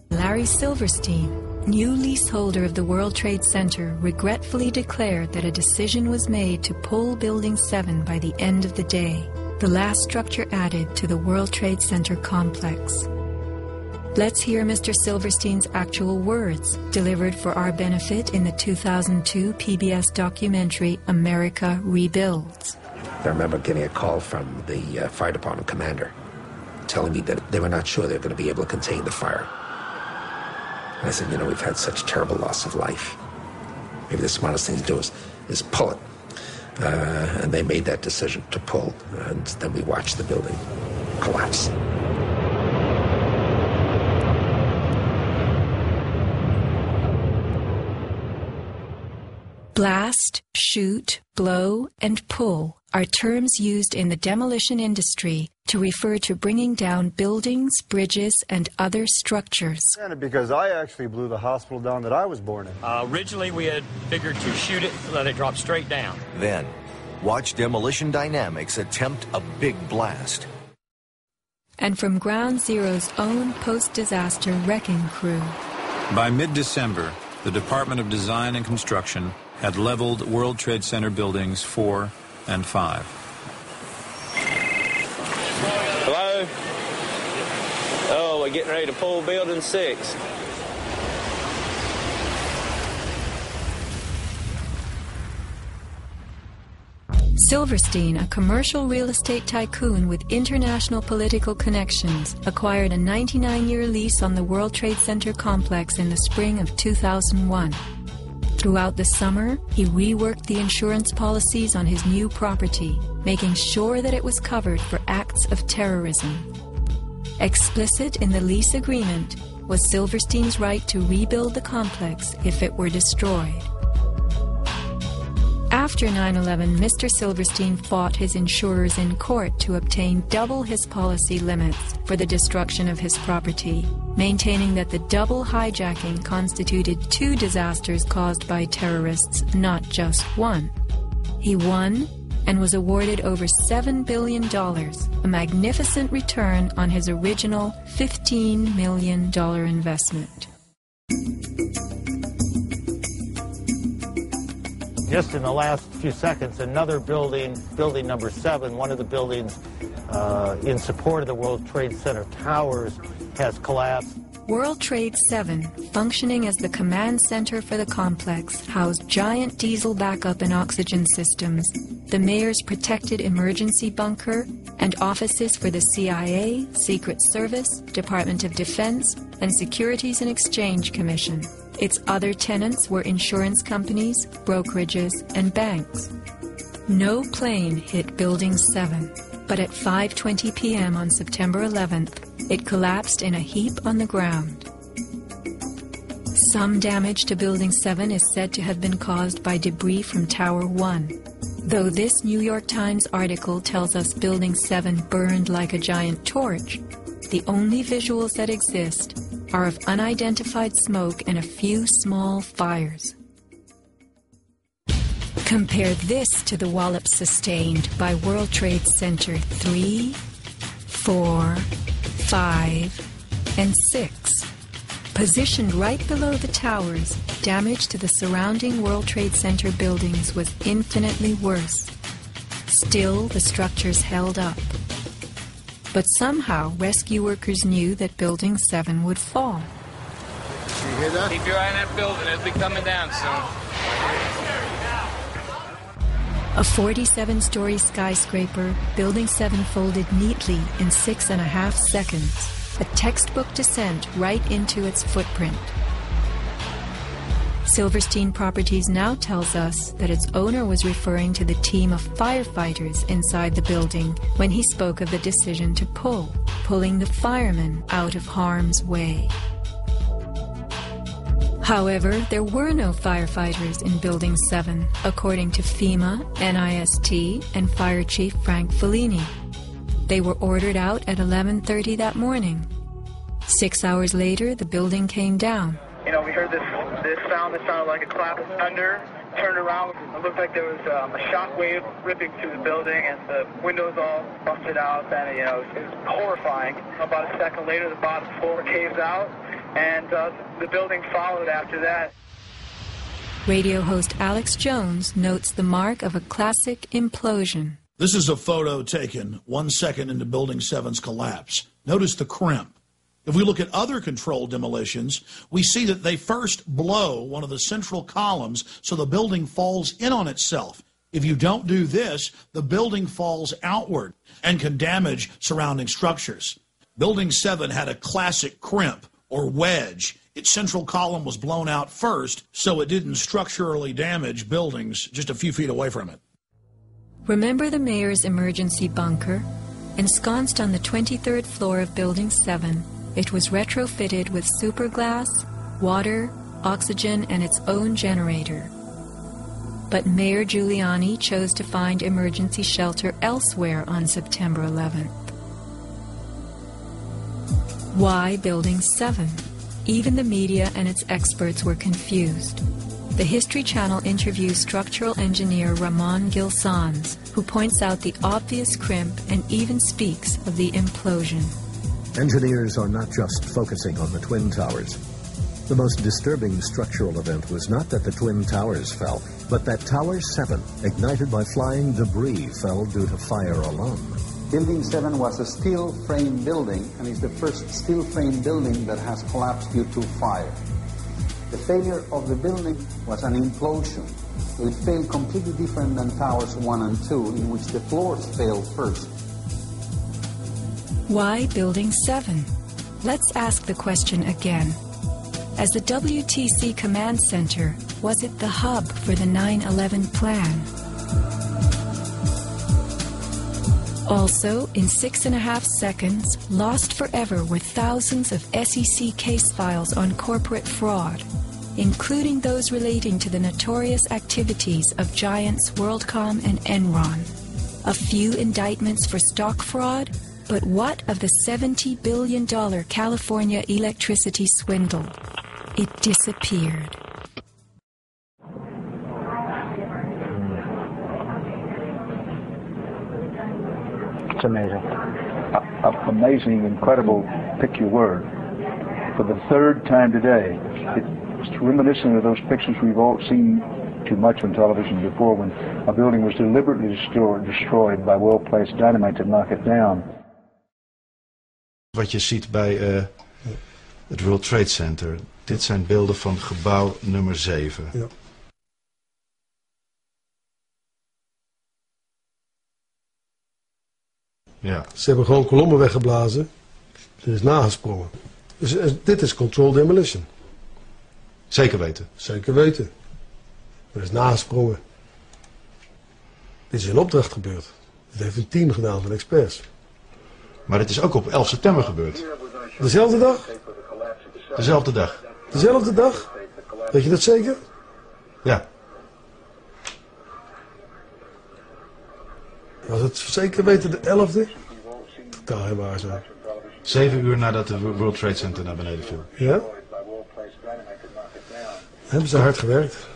Larry Silverstein, new leaseholder of the World Trade Center, regretfully declared that a decision was made to pull Building 7 by the end of the day, the last structure added to the World Trade Center complex. Let's hear Mr. Silverstein's actual words, delivered for our benefit in the 2002 PBS documentary America Rebuilds. I remember getting a call from the fire department commander telling me that they were not sure they were going to be able to contain the fire. And I said, you know, we've had such terrible loss of life. Maybe the smartest thing to do is pull it. And they made that decision to pull, and then we watched the building collapse. Blast, shoot, blow, and pull are terms used in the demolition industry to refer to bringing down buildings, bridges, and other structures. Because I actually blew the hospital down that I was born in. Originally, we had figured to shoot it, let it drop straight down. Then, watch Demolition Dynamics attempt a big blast. And from Ground Zero's own post-disaster wrecking crew. By mid-December, the Department of Design and Construction had leveled World Trade Center buildings 4 and 5. Hello? Oh, we're getting ready to pull building 6. Silverstein, a commercial real estate tycoon with international political connections, acquired a 99-year lease on the World Trade Center complex in the spring of 2001. Throughout the summer, he reworked the insurance policies on his new property, making sure that it was covered for acts of terrorism. Explicit in the lease agreement was Silverstein's right to rebuild the complex if it were destroyed. After 9/11, Mr. Silverstein fought his insurers in court to obtain double his policy limits for the destruction of his property, maintaining that the double hijacking constituted 2 disasters caused by terrorists, not just one. He won and was awarded over $7 billion, a magnificent return on his original $15 million investment. Just in the last few seconds, another building, building number 7, one of the buildings in support of the World Trade Center towers, has collapsed. World Trade 7, functioning as the command center for the complex, housed giant diesel backup and oxygen systems, the mayor's protected emergency bunker, and offices for the CIA, Secret Service, Department of Defense, and Securities and Exchange Commission. Its other tenants were insurance companies, brokerages, and banks. No plane hit Building 7, but at 5:20 p.m. on September 11th, it collapsed in a heap on the ground. Some damage to Building 7 is said to have been caused by debris from Tower 1. Though this New York Times article tells us Building 7 burned like a giant torch, the only visuals that exist are of unidentified smoke and a few small fires. Compare this to the wallop sustained by World Trade Center 3, 4, 5, and 6. Positioned right below the towers, damage to the surrounding World Trade Center buildings was infinitely worse. Still, the structures held up. But somehow, rescue workers knew that Building 7 would fall. You hear that? Keep your eye on that building. It'll be coming down soon. A 47-story skyscraper, Building 7 folded neatly in 6.5 seconds. A textbook descent right into its footprint. Silverstein Properties now tells us that its owner was referring to the team of firefighters inside the building when he spoke of the decision to pulling the firemen out of harm's way. However, there were no firefighters in Building 7, according to FEMA, NIST, and Fire Chief Frank Fellini. They were ordered out at 11:30 that morning. 6 hours later, the building came down. You know, we heard this sound that sounded like a clap of thunder. Turned around, it looked like there was a shock wave ripping through the building, and the windows all busted out, and, you know, it was horrifying. About a second later, the bottom floor caves out, and the building followed after that. Radio host Alex Jones notes the mark of a classic implosion. This is a photo taken 1 second into Building 7's collapse. Notice the crimp. If we look at other controlled demolitions, we see that they first blow one of the central columns so the building falls in on itself. If you don't do this, the building falls outward and can damage surrounding structures. Building 7 had a classic crimp or wedge. Its central column was blown out first, so it didn't structurally damage buildings just a few feet away from it. Remember the mayor's emergency bunker? Ensconced on the 23rd floor of Building 7, it was retrofitted with superglass, water, oxygen, and its own generator. But Mayor Giuliani chose to find emergency shelter elsewhere on September 11th. Why Building 7? Even the media and its experts were confused. The History Channel interviews structural engineer Ramon Gilsans, who points out the obvious crimp and even speaks of the implosion. Engineers are not just focusing on the Twin Towers. The most disturbing structural event was not that the Twin Towers fell, but that Tower 7, ignited by flying debris, fell due to fire alone. Building 7 was a steel frame building, and is the first steel frame building that has collapsed due to fire. The failure of the building was an implosion. It failed completely different than Towers 1 and 2, in which the floors failed first. Why Building 7? Let's ask the question again. As the WTC Command Center, was it the hub for the 9/11 plan? Also, in 6.5 seconds, lost forever were thousands of SEC case files on corporate fraud, including those relating to the notorious activities of giants WorldCom and Enron. A few indictments for stock fraud, but what of the $70 billion California electricity swindle? It disappeared. It's amazing. Amazing, incredible, pick your word. For the third time today, it's reminiscent of those pictures we've all seen too much on television before, when a building was deliberately destroyed by well-placed dynamite to knock it down. Wat je ziet bij het World Trade Center. Dit zijn beelden van gebouw nummer 7. Ja. Ja. Ze hebben gewoon kolommen weggeblazen. Ze is nagesprongen. Dus dit is controlled demolition. Zeker weten? Zeker weten. Er is nagesprongen. Dit is in opdracht gebeurd. Dit heeft een team gedaan van experts. Maar dit is ook op 11 september gebeurd. Dezelfde dag? Dezelfde dag. Dezelfde dag? Weet je dat zeker? Ja. Was het zeker weten de 11e? Totaal helemaal zo. 7 uur nadat de World Trade Center naar beneden viel. Ja? Hebben ze hard gewerkt.